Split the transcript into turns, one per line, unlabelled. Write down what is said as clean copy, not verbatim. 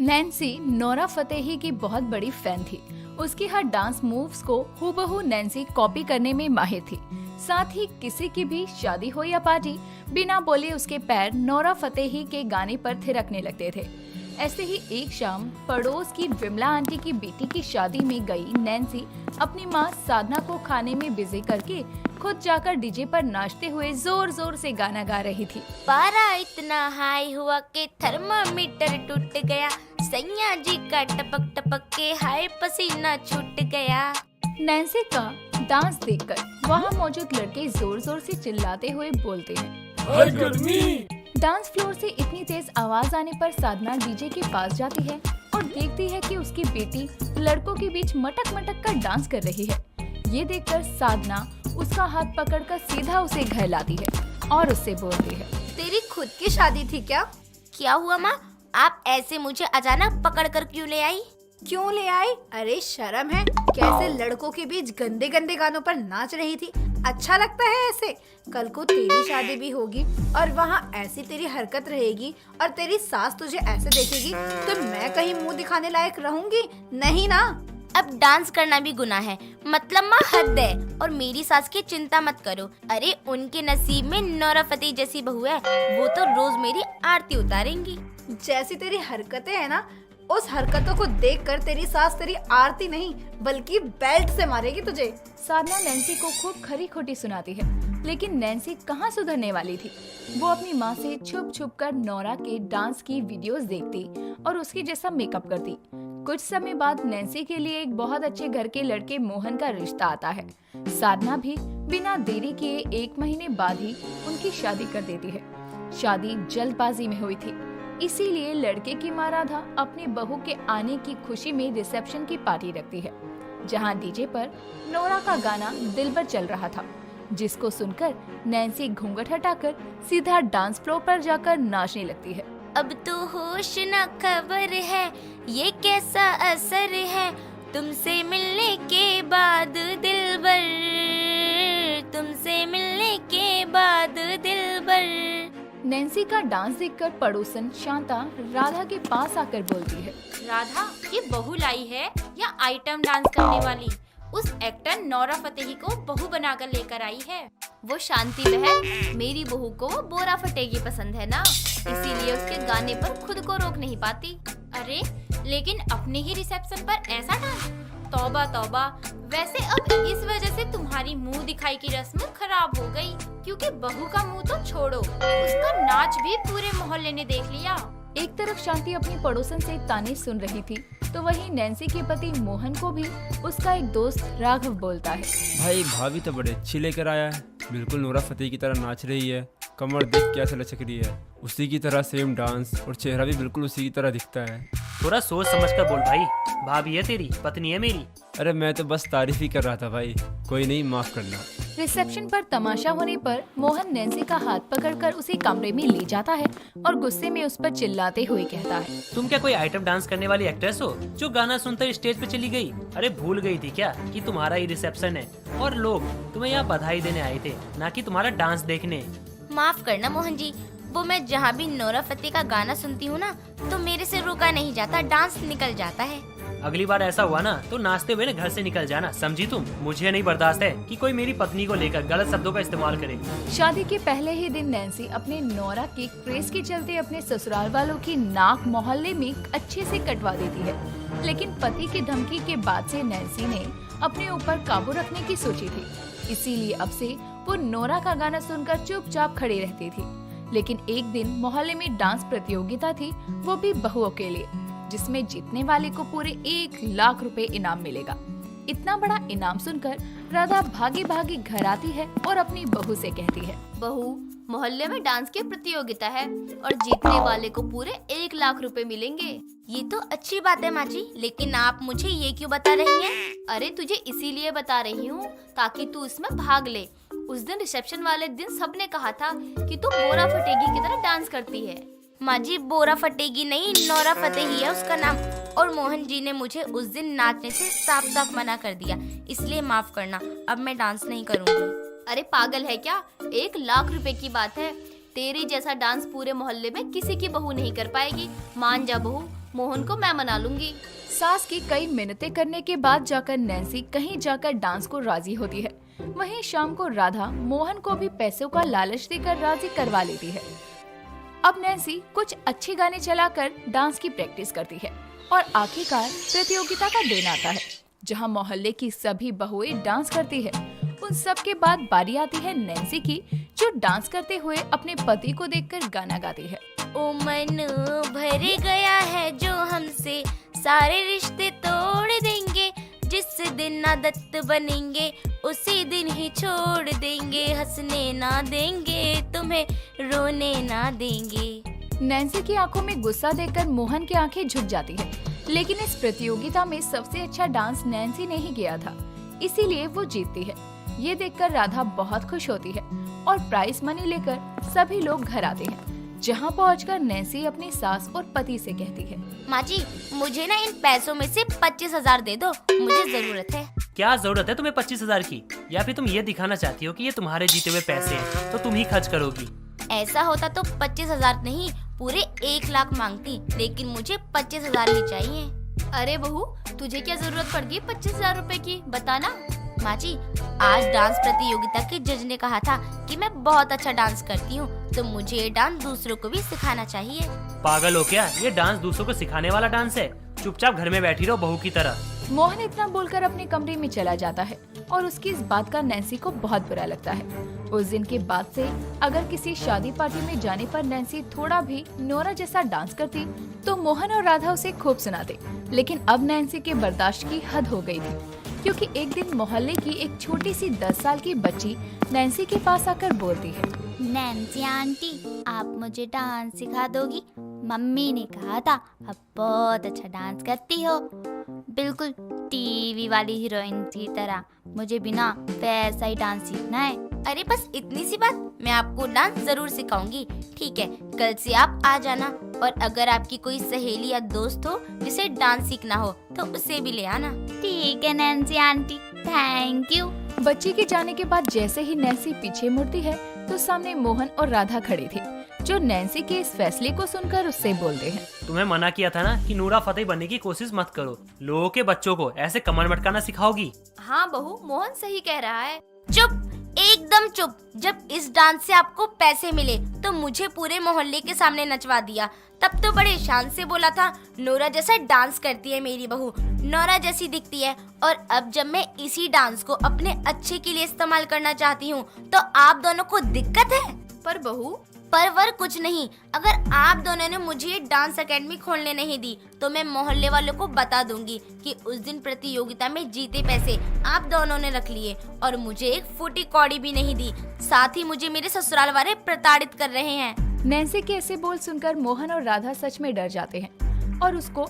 Nancy Nora Fatehi की बहुत बड़ी फैन थी। उसकी हर डांस मूव्स को हूबहू नैन्सी कॉपी करने में माहिर थी। साथ ही किसी की भी शादी हो या पार्टी, बिना बोले उसके पैर नोरा फतेही के गाने पर थिरकने लगते थे। ऐसे ही एक शाम पड़ोस की विमला आंटी की बेटी की शादी में गई नैन्सी अपनी माँ साधना को खाने में बिजी करके खुद जाकर डीजे पर नाचते हुए जोर जोर से गाना गा रही थी।
पारा इतना हाई हुआ कि थर्मामीटर टूट गया, सैया जी का टपक टपक के हाय पसीना छूट गया।
नैन्सी का डांस देखकर वहाँ मौजूद लड़के जोर जोर से चिल्लाते हुए बोलते हैं,
हाय गर्मी।
डांस फ्लोर से इतनी तेज आवाज आने पर साधना डीजे के पास जाती है और देखती है कि उसकी बेटी लड़कों के बीच मटक मटक कर डांस कर रही है। ये देखकर साधना उसका हाथ पकड़कर सीधा उसे घर लाती है और उससे बोलती है,
तेरी खुद की शादी थी क्या?
क्या हुआ माँ, आप ऐसे मुझे अचानक पकड़ कर क्यों ले आई?
क्यों ले आई? अरे शर्म है, कैसे लड़कों के बीच गंदे गंदे गानों पर नाच रही थी? अच्छा लगता है ऐसे? कल को तेरी शादी भी होगी और वहाँ ऐसी तेरी हरकत रहेगी और तेरी सास तुझे ऐसे देखेगी तो मैं कहीं मुंह दिखाने लायक रहूंगी? नहीं ना।
अब डांस करना भी गुनाह है, मतलब माँ हद है। और मेरी सास की चिंता मत करो, अरे उनके नसीब में नोरा फतेही जैसी बहू है, वो तो रोज मेरी आरती उतारेंगी।
जैसी तेरी हरकतें है ना, उस हरकतों को देखकर तेरी सास तेरी आरती नहीं बल्कि बेल्ट से मारेगी तुझे।
साधना नैन्सी को खूब खरी खोटी सुनाती है, लेकिन नैन्सी कहाँ सुधरने वाली थी। वो अपनी माँ से छुप छुप कर नोरा के डांस की वीडियोस देखती और उसके जैसा मेकअप करती। कुछ समय बाद नैन्सी के लिए एक बहुत अच्छे घर के लड़के मोहन का रिश्ता आता है। साधना भी बिना देरी किए 1 महीने बाद ही उनकी शादी कर देती है। शादी जल्दबाजी में हुई थी, इसीलिए लड़के की माँ राधा अपनी बहू के आने की खुशी में रिसेप्शन की पार्टी रखती है, जहाँ डीजे पर नोरा का गाना दिलबर चल रहा था, जिसको सुनकर नैन्सी घूंघट हटाकर सीधा डांस फ्लोर पर जाकर नाचने लगती है।
अब तो होश न खबर है, ये कैसा असर है, तुमसे मिलने के बाद दिलबर, तुमसे मिलने के बाद दिलबर।
नैन्सी का डांस देखकर पड़ोसन शांता राधा के पास आकर बोलती है,
राधा, ये बहू लाई है या आइटम डांस करने वाली? उस एक्टर नोरा फतेही को बहू बनाकर लेकर आई है।
वो शांति बहन, मेरी बहू को बोरा फटेगी पसंद है ना, इसीलिए उसके गाने पर खुद को रोक नहीं पाती।
अरे लेकिन अपने ही रिसेप्शन पर ऐसा डांस, तौबा तौबा। वैसे अब इस वजह से तुम्हारी मुंह दिखाई की रस्म खराब हो गई, क्योंकि बहू का मुंह तो छोड़ो, उसका नाच भी पूरे मोहल्ले ने देख लिया।
एक तरफ शांति अपनी पड़ोसन से ताने सुन रही थी, तो वहीं नैन्सी के पति मोहन को भी उसका एक दोस्त राघव बोलता है,
भाई भाभी तो बड़े अच्छी लेकर आया है, बिल्कुल नोरा फतेही की तरह नाच रही है, कमर देख क्या से लचक रही है, उसी की तरह सेम डांस और चेहरा भी बिल्कुल उसी की तरह दिखता है।
थोड़ा सोच समझ कर बोल भाई, भाभी है तेरी, पत्नी है मेरी।
अरे मैं तो बस तारीफ ही कर रहा था भाई, कोई नहीं, माफ करना।
रिसेप्शन पर तमाशा होने पर मोहन नैन्सी का हाथ पकड़कर उसे कमरे में ले जाता है और गुस्से में उस पर चिल्लाते हुए कहता है,
तुम क्या कोई आइटम डांस करने वाली एक्ट्रेस हो जो गाना सुनकर स्टेज पे चली गई? अरे भूल गई थी क्या कि तुम्हारा ही रिसेप्शन है और लोग तुम्हें यहाँ बधाई देने आए थे, ना कि तुम्हारा डांस देखने।
माफ करना मोहन जी, वो मैं जहाँ भी नोरा फतेही का गाना सुनती हूँ ना, तो मेरे से रुका नहीं जाता, डांस निकल जाता है।
अगली बार ऐसा हुआ ना तो नाचते हुए ना घर से निकल जाना, समझी तुम? मुझे नहीं बर्दाश्त है कि कोई मेरी पत्नी को लेकर गलत शब्दों का इस्तेमाल करे।
शादी के पहले ही दिन नैन्सी अपने नोरा के क्रेज के चलते अपने ससुराल वालों की नाक मोहल्ले में अच्छे से कटवा देती है, लेकिन पति की धमकी के बाद से नैन्सी ने अपने ऊपर काबू रखने की सोची थी, इसीलिए अब से वो नोरा का गाना सुनकर चुपचाप खड़ी रहती थी। लेकिन एक दिन मोहल्ले में डांस प्रतियोगिता थी, वो भी बहुओं के लिए, जिसमें जीतने वाले को पूरे 1 लाख रुपए इनाम मिलेगा। इतना बड़ा इनाम सुनकर राधा भागी भागी घर आती है और अपनी बहू से कहती है,
बहू, मोहल्ले में डांस की प्रतियोगिता है और जीतने वाले को पूरे 1 लाख रुपए मिलेंगे।
ये तो अच्छी बात है माँ जी, लेकिन आप मुझे ये क्यों बता रही हैं?
अरे तुझे इसीलिए बता रही हूँ ताकि तू इसमें भाग ले। उस दिन रिसेप्शन वाले दिन सबने कहा था कि तू बोरा फटेगी की तरह डांस करती है।
माँ जी, बोरा फटेगी नहीं, नोरा फतेही है उसका नाम, और मोहन जी ने मुझे उस दिन नाचने से साफ साफ मना कर दिया, इसलिए माफ करना, अब मैं डांस नहीं करूँगी।
अरे पागल है क्या, 1 लाख रुपए की बात है, तेरे जैसा डांस पूरे मोहल्ले में किसी की बहू नहीं कर पाएगी। मान जा बहू, मोहन को मैं मना लूंगी।
सास की कई मिन्नतें करने के बाद जाकर नैन्सी कहीं जाकर डांस को राजी होती है। वहीं शाम को राधा मोहन को भी पैसों का लालच देकर राजी करवा लेती है। अब नैन्सी कुछ अच्छे गाने चलाकर डांस की प्रैक्टिस करती है और आखिरकार प्रतियोगिता का दिन आता है, जहां मोहल्ले की सभी बहुएं डांस करती है। उन सब के बाद बारी आती है नैन्सी की, जो डांस करते हुए अपने पति को देखकर गाना गाती है।
ओ मन भर गया है जो हमसे, सारे रिश्ते तोड़ देंगे। जिस दिन आदत बनेंगे उसी दिन ही छोड़ देंगे। हंसने ना देंगे तुम्हें, रोने ना देंगे।
नैन्सी की आंखों में गुस्सा देखकर मोहन की आंखें झुक जाती है, लेकिन इस प्रतियोगिता में सबसे अच्छा डांस नैन्सी ने ही किया था, इसीलिए वो जीतती है। ये देखकर राधा बहुत खुश होती है और प्राइज मनी लेकर सभी लोग घर आते हैं, जहाँ पहुंचकर नैन्सी अपनी सास और पति से कहती है,
माँ जी, मुझे ना इन पैसों में से 25,000 दे दो, मुझे जरूरत है।
क्या जरूरत है तुम्हें 25,000 की? या फिर तुम ये दिखाना चाहती हो कि ये तुम्हारे जीते हुए पैसे हैं तो तुम ही खर्च करोगी?
ऐसा होता तो 25,000 नहीं पूरे 1 लाख मांगती, लेकिन मुझे 25,000 ही चाहिए।
अरे बहू, तुझे क्या जरूरत पड़ गई 25,000 रुपए की, बताना।
माँ जी, आज डांस प्रतियोगिता के जज ने कहा था कि मैं बहुत अच्छा डांस करती हूँ, तो मुझे ये डांस दूसरों को भी सिखाना चाहिए।
पागल हो क्या? ये डांस दूसरों को सिखाने वाला डांस है। चुपचाप घर में बैठी रहो बहू की तरह।
मोहन इतना बोलकर अपने कमरे में चला जाता है और उसकी इस बात का नैन्सी को बहुत बुरा लगता है। उस दिन के बाद से अगर किसी शादी पार्टी में जाने पर नैन्सी थोड़ा भी नोरा जैसा डांस करती तो मोहन और राधा उसे खूब सुनाते। लेकिन अब नैन्सी के बर्दाश्त की हद हो गई थी, क्योंकि एक दिन मोहल्ले की एक छोटी सी 10 साल की बच्ची नैन्सी के पास आकर बोलती है,
नैन्सी आंटी, आप मुझे डांस सिखा दोगी? मम्मी ने कहा था आप बहुत अच्छा डांस करती हो, बिल्कुल टीवी वाली हीरोइन की तरह। मुझे भी ना वैसा ही डांस सीखना है।
अरे बस इतनी सी बात, मैं आपको डांस जरूर सिखाऊंगी। ठीक है, कल से आप आ जाना, और अगर आपकी कोई सहेली या दोस्त हो जिसे डांस सीखना हो तो उसे भी ले आना।
ठीक है नैन्सी आंटी, थैंक यू।
बच्ची के जाने के बाद जैसे ही नैन्सी पीछे मुड़ती है तो सामने मोहन और राधा खड़ी थी, जो नैन्सी के इस फैसले को सुनकर उससे बोलते हैं,
तुम्हें मना किया था ना कि नूरा फतेही बनने की कोशिश मत करो। लोगों के बच्चों को ऐसे कमर मटकाना सिखाओगी?
हाँ बहू, मोहन सही कह रहा है।
चुप, एकदम चुप। जब इस डांस से आपको पैसे मिले तो मुझे पूरे मोहल्ले के सामने नचवा दिया। तब तो बड़े शान से बोला था नोरा जैसा डांस करती है मेरी बहू, नोरा जैसी दिखती है। और अब जब मैं इसी डांस को अपने अच्छे के लिए इस्तेमाल करना चाहती हूँ तो आप दोनों को दिक्कत है?
पर बहू,
परवर कुछ नहीं। अगर आप दोनों ने मुझे ये डांस एकेडमी खोलने नहीं दी तो मैं मोहल्ले वालों को बता दूंगी कि उस दिन प्रतियोगिता में जीते पैसे आप दोनों ने रख लिए और मुझे एक फूटी कौड़ी भी नहीं दी। साथ ही मुझे मेरे ससुराल वाले प्रताड़ित कर रहे हैं।
नैन्सी के ऐसे बोल सुनकर मोहन और राधा सच में डर जाते हैं और उसको